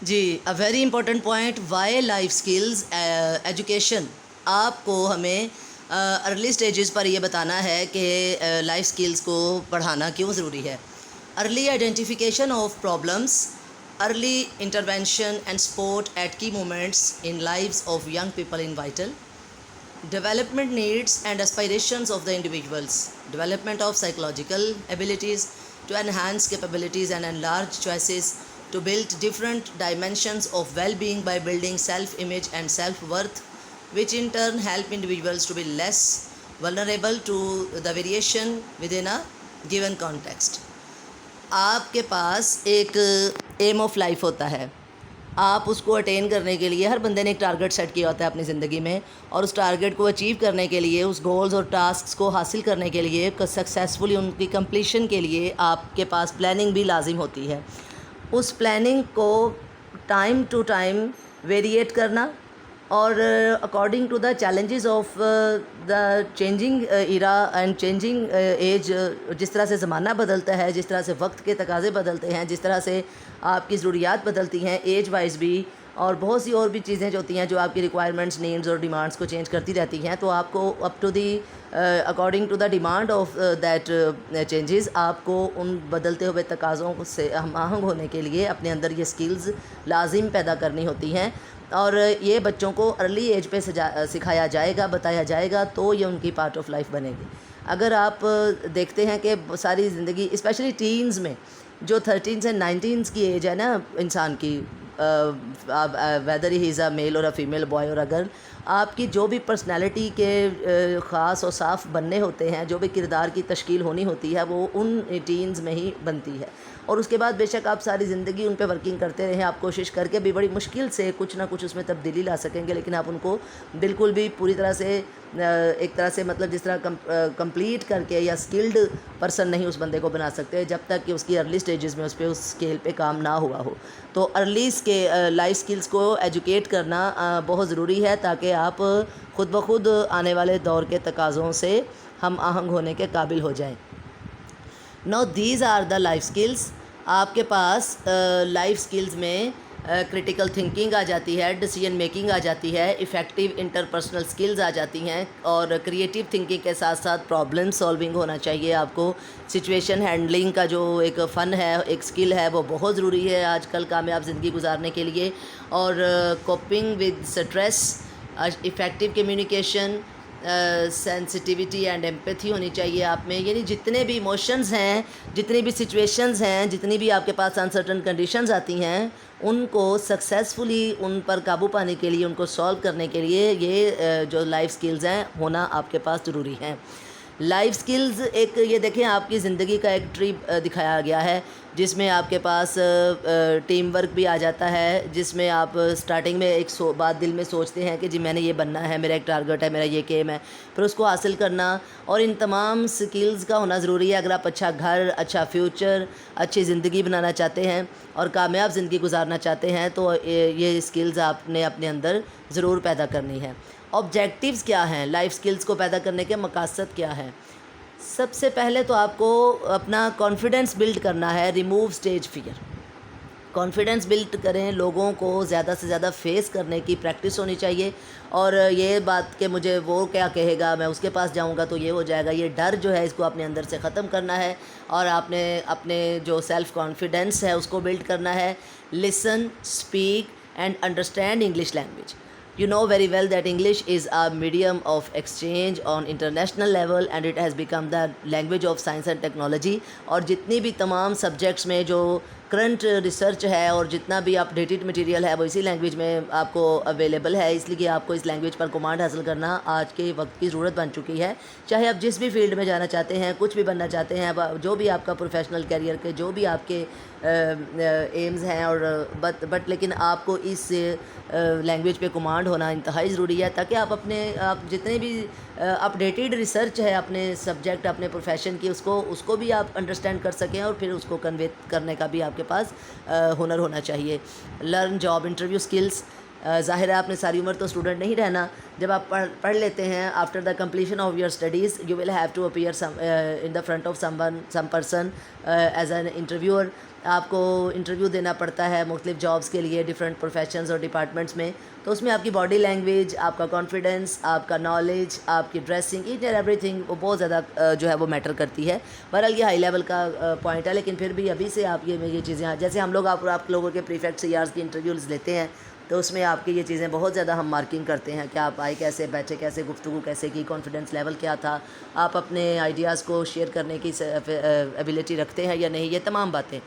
G, a very important point, why life skills education. آپ کو ہمیں ارلی سٹیجز پر یہ بتانا ہے کہ لائف اسکلز کو پڑھانا کیوں ضروری ہے. Early identification of problems, early intervention and support at key moments in lives of young people in vital. Development needs and aspirations of the individuals. Development of psychological abilities to enhance capabilities and enlarge choices to build different dimensions of well-being by building self-image and self-worth, which in turn help individuals to be less vulnerable to the variation within a given context. آپ کے پاس ایک M of life ہوتا ہے. آپ اس کو eighteen کرنے کے لیے ہر بندے نے ایک ٹارگٹ سیٹ کیا ہوتا ہے اپنی زندگی میں، اور اس ٹارگٹ کو اچیو کرنے کے لیے، اس گولز اور ٹاسکس کو حاصل کرنے کے لیے، سکسیزفلی ان کی کمپلیشن کے لیے آپ کے پاس پلاننگ بھی لازم ہوتی ہے. اس پلاننگ کو ٹائم ٹو ٹائم ویریٹ کرنا اور according to the challenges of the changing era and changing age, جس طرح سے زمانہ بدلتا ہے، جس طرح سے وقت کے تقاضے بدلتے ہیں، جس طرح سے آپ کی ضروریات بدلتی ہیں ایج وائز بھی، اور بہت سی اور بھی چیزیں جو ہوتی ہیں جو آپ کی ریکوائرمنٹس، نیڈز اور ڈیمانڈس کو چینج کرتی رہتی ہیں، تو آپ کو up to the according to the demand of that changes, آپ کو ان بدلتے ہوئے تقاضوں سے ہم آہنگ ہونے کے لیے اپنے اندر یہ سکلز لازم پیدا کرنی ہوتی ہیں. اور یہ بچوں کو ارلی ایج پہ سکھایا جائے گا، بتایا جائے گا، تو یہ ان کی پارٹ آف لائف بنے گی. اگر آپ دیکھتے ہیں کہ ساری زندگی اسپیشلی ٹینز میں، جو 13 سے 19 کی ایج ہے نا انسان کی، ویدر ہی از اے میل اور اے فیمیل، بوائے اور اے گرل، آپ کی جو بھی پرسنالٹی کے خاص اور صاف بننے ہوتے ہیں، جو بھی کردار کی تشکیل ہونی ہوتی ہے، وہ ان ٹینز میں ہی بنتی ہے. اور اس کے بعد بے شک آپ ساری زندگی ان پہ ورکنگ کرتے رہیں، آپ کوشش کر کے بھی بڑی مشکل سے کچھ نہ کچھ اس میں تبدیلی لا سکیں گے، لیکن آپ ان کو بالکل بھی پوری طرح سے ایک طرح سے مطلب جس طرح کمپلیٹ کر کے یا سکلڈ پرسن نہیں اس بندے کو بنا سکتے جب تک کہ اس کی ارلی سٹیجز میں اس پہ اس اسکیل پہ کام نہ ہوا ہو. تو ارلی لائف سکلز کو ایجوکیٹ کرنا بہت ضروری ہے، تاکہ آپ خود بخود آنے والے دور کے تقاضوں سے ہم آہنگ ہونے کے قابل ہو جائیں. Now these are the life skills. آپ کے پاس لائف سکلز میں کرٹیکل تھنکنگ آ جاتی ہے، ڈیسیجن میکنگ آ جاتی ہے، افیکٹو انٹرپرسنل سکلز آ جاتی ہیں، اور کریٹیو تھنکنگ کے ساتھ ساتھ پرابلم سالونگ ہونا چاہیے آپ کو. سچویشن ہینڈلنگ کا جو ایک فن ہے، ایک سکل ہے، وہ بہت ضروری ہے آج کل کامیاب زندگی گزارنے کے لیے. اور coping with stress, effective communication, sensitivity and empathy ہونی چاہیے آپ میں. یعنی جتنے بھی ایموشنز ہیں، جتنی بھی سچویشنز ہیں، جتنی بھی آپ کے پاس انسرٹن کنڈیشنز آتی ہیں، ان کو سکسیزفلی ان پر قابو پانے کے لیے، ان کو سالو کرنے کے لیے یہ جو لائف سکلز ہیں ہونا آپ کے پاس ضروری ہیں. لائف سکلز ایک یہ دیکھیں آپ کی زندگی کا ایک ٹری دکھایا گیا ہے، جس میں آپ کے پاس ٹیم ورک بھی آ جاتا ہے، جس میں آپ سٹارٹنگ میں ایک بات دل میں سوچتے ہیں کہ جی میں نے یہ بننا ہے، میرا ایک ٹارگٹ ہے، میرا یہ کیم ہے، پھر اس کو حاصل کرنا. اور ان تمام سکلز کا ہونا ضروری ہے اگر آپ اچھا گھر، اچھا فیوچر، اچھی زندگی بنانا چاہتے ہیں اور کامیاب زندگی گزارنا چاہتے ہیں، تو یہ سکلز آپ نے اپنے اندر ضرور پیدا کرنی ہے. آبجیکٹیوز کیا ہیں؟ لائف سکلز کو پیدا کرنے کے مقاصد کیا ہیں؟ سب سے پہلے تو آپ کو اپنا کانفیڈنس بلڈ کرنا ہے. Remove stage fear. Confidence build کریں، لوگوں کو زیادہ سے زیادہ فیس کرنے کی پریکٹس ہونی چاہیے. اور یہ بات کہ مجھے وہ کیا کہے گا، میں اس کے پاس جاؤں گا تو یہ ہو جائے گا، یہ ڈر جو ہے اس کو اپنے اندر سے ختم کرنا ہے، اور آپ نے اپنے جو سیلف کانفیڈنس ہے اس کو بلڈ کرنا ہے. Listen, speak and understand English language. You know very well that English is a medium of exchange on international level and it has become the language of science and technology. اور جتنی بھی تمام subjects میں جو current research ہے اور جتنا بھی اپ ڈیٹڈ مٹیریل ہے وہ اسی لینگویج میں آپ کو اویلیبل ہے، اس لیے آپ کو اس لینگویج پر کمانڈ حاصل کرنا آج کے وقت کی ضرورت بن چکی ہے. چاہے آپ جس بھی فیلڈ میں جانا چاہتے ہیں، کچھ بھی بننا چاہتے ہیں، جو بھی آپ کا پروفیشنل کیریئر کے جو بھی آپ کے ایمز ہیں، اور بٹ لیکن آپ کو اس لینگویج پہ کمانڈ ہونا انتہائی ضروری ہے، تاکہ آپ جتنے بھی اپڈیٹڈ ریسرچ ہے اپنے سبجیکٹ، اپنے پروفیشن کی، اس کو بھی آپ انڈرسٹینڈ کر سکیں، اور پھر اس کو کنوے کرنے کا بھی آپ کے پاس ہنر ہونا چاہیے. Learn job interview skills. ظاہر ہے آپ نے ساری عمر تو اسٹوڈنٹ نہیں رہنا. جب آپ پڑھ لیتے ہیں، after the completion of your studies you will have to appear in the front of some person as an interviewer. آپ کو انٹرویو دینا پڑتا ہے مختلف جابس کے لیے ڈفرینٹ پروفیشنز اور ڈپارٹمنٹس میں، تو اس میں آپ کی باڈی لینگویج، آپ کا کانفیڈنس، آپ کا نالج، آپ کی dressing, each and everything وہ بہت زیادہ جو ہے وہ میٹر کرتی ہے۔ بہرحال یہ ہائی لیول کا پوائنٹ ہے، لیکن پھر بھی ابھی سے آپ یہ چیزیں، جیسے ہم لوگ آپ لوگوں کے پریفیکٹ سیارز کی انٹرویوز لیتے ہیں تو اس میں آپ کی یہ چیزیں بہت زیادہ ہم مارکنگ کرتے ہیں کہ آپ آئے کیسے، بیٹھے کیسے، گفتگو کیسے کی، کانفیڈنس لیول کیا تھا، آپ اپنے آئیڈیاز کو شیئر کرنے کی ایبیلٹی رکھتے ہیں یا نہیں، یہ تمام باتیں۔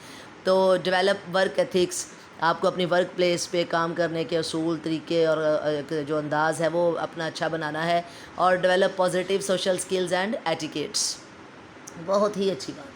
تو ڈیولپ ورک ایتھکس، آپ کو اپنی ورک پلیس پہ کام کرنے کے اصول، طریقے اور جو انداز ہے وہ اپنا اچھا بنانا ہے، اور develop positive social skills and etiquettes, بہت ہی اچھی بات۔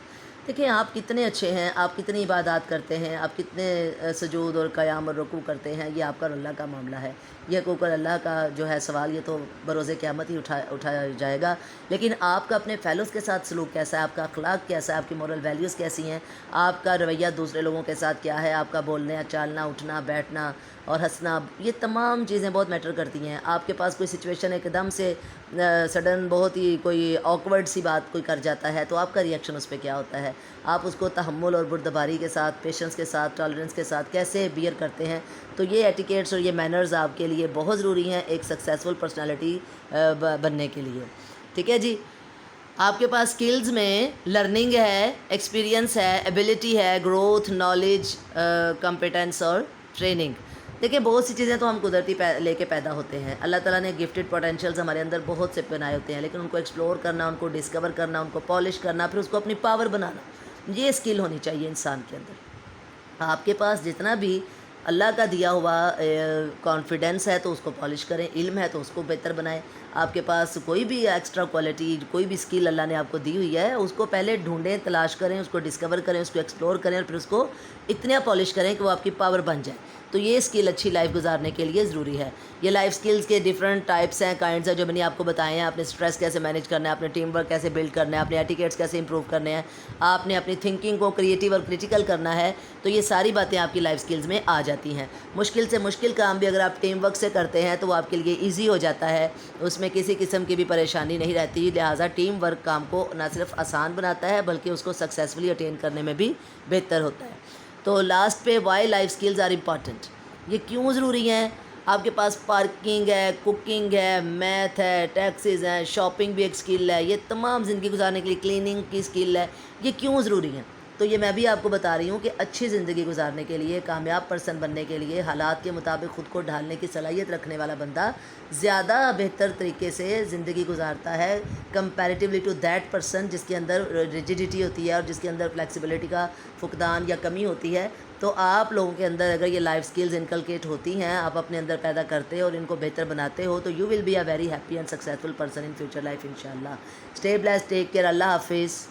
دیکھیں آپ کتنے اچھے ہیں، آپ کتنی عبادات کرتے ہیں، آپ کتنے سجود اور قیام اور رکوع کرتے ہیں، یہ آپ کا اور اللہ کا معاملہ ہے۔ یہ حقوق اللہ کا جو ہے سوال، یہ تو بروز قیامت ہی اٹھایا جائے گا، لیکن آپ کا اپنے فیلوز کے ساتھ سلوک کیسا ہے، آپ کا اخلاق کیسا ہے، آپ کی مورل ویلیوز کیسی ہیں، آپ کا رویہ دوسرے لوگوں کے ساتھ کیا ہے، آپ کا بولنا، چالنا، اٹھنا، بیٹھنا اور ہنسنا، یہ تمام چیزیں بہت میٹر کرتی ہیں۔ آپ کے پاس کوئی سچویشن ایک دم سے سڈن بہت ہی کوئی آکورڈ سی بات کوئی کر جاتا ہے تو آپ کا ریئیکشن اس پہ کیا ہوتا ہے، آپ اس کو تحمل اور بردباری کے ساتھ، پیشنس کے ساتھ، ٹالرنس کے ساتھ کیسے بیئر کرتے ہیں۔ تو یہ ایٹیکیٹس اور یہ مینرز آپ کے لیے بہت ضروری ہیں ایک سکسیزفل پرسنالٹی بننے کے لیے، ٹھیک ہے جی۔ آپ کے پاس سکلز میں لرننگ ہے، ایکسپیرینس ہے، ایبیلٹی ہے، گروتھ، نالج، کمپیٹنس اور ٹریننگ۔ دیکھیں بہت سی چیزیں تو ہم قدرتی لے کے پیدا ہوتے ہیں، اللہ تعالیٰ نے گفٹڈ پوٹینشیلز ہمارے اندر بہت سے بنائے ہوتے ہیں، لیکن ان کو ایکسپلور کرنا، ان کو ڈسکور کرنا، ان کو پالش کرنا، پھر اس کو اپنی پاور بنانا، یہ اسکل ہونی چاہیے انسان کے اندر۔ آپ کے پاس جتنا بھی اللہ کا دیا ہوا کانفیڈنس ہے تو اس کو پالش کریں، علم ہے تو اس کو بہتر بنائیں۔ آپ کے پاس کوئی بھی ایکسٹرا کوالٹی، کوئی بھی اسکل اللہ نے آپ کو دی ہوئی ہے، اس کو پہلے ڈھونڈیں، تلاش کریں، اس کو ڈسکور کریں، اس کو ایکسپلور کریں، اور پھر اس کو اتنا پالش کریں کہ وہ آپ کی پاور بن جائے۔ تو یہ اسکل اچھی لائف گزارنے کے لیے ضروری ہے۔ یہ لائف اسکلز کے ڈفرینٹ ٹائپس ہیں، کائنڈز ہیں، جو میں نے آپ کو بتائے ہیں۔ آپ نے اسٹریس کیسے مینیج کرنا ہے، اپنے ٹیم ورک کیسے بلڈ کرنا ہے، اپنے ایٹیکیٹس کیسے امپروو کرنے ہیں، آپ نے اپنی تھنکنگ کو کریٹیو اور کریٹیکل کرنا ہے، تو یہ ساری باتیں آپ کی لائف اسکلز میں آ جاتی ہیں۔ مشکل سے مشکل کام بھی اگر آپ ٹیم ورک سے کرتے ہیں تو وہ آپ کے لیے ایزی ہو جاتا ہے، اس میں کسی قسم کی بھی پریشانی نہیں رہتی، لہٰذا ٹیم ورک کام کو نہ صرف آسان بناتا ہے بلکہ اس کو سکسیزفلی اٹین کرنے میں بھی بہتر ہوتا ہے۔ تو لاسٹ پہ why life skills are important, یہ کیوں ضروری ہیں؟ آپ کے پاس پارکنگ ہے، کوکنگ ہے، میتھ ہے، ٹیکسیز ہیں، شاپنگ بھی ایک اسکل ہے، یہ تمام زندگی گزارنے کے لیے کلیننگ کی اسکل ہے، یہ کیوں ضروری ہیں؟ تو یہ میں بھی آپ کو بتا رہی ہوں کہ اچھی زندگی گزارنے کے لیے، کامیاب پرسن بننے کے لیے، حالات کے مطابق خود کو ڈھالنے کی صلاحیت رکھنے والا بندہ زیادہ بہتر طریقے سے زندگی گزارتا ہے کمپیریٹیولی ٹو دیٹ پرسن جس کے اندر ریجیڈیٹی ہوتی ہے اور جس کے اندر فلیکسیبلٹی کا فقدان یا کمی ہوتی ہے۔ تو آپ لوگوں کے اندر اگر یہ لائف سکلز انکلکیٹ ہوتی ہیں، آپ اپنے اندر پیدا کرتے اور ان کو بہتر بناتے ہو، تو you will be a very happy and successful person in future life انشاءاللہ۔ اسٹے بلیسڈ، ٹیک کیئر، اللہ حافظ۔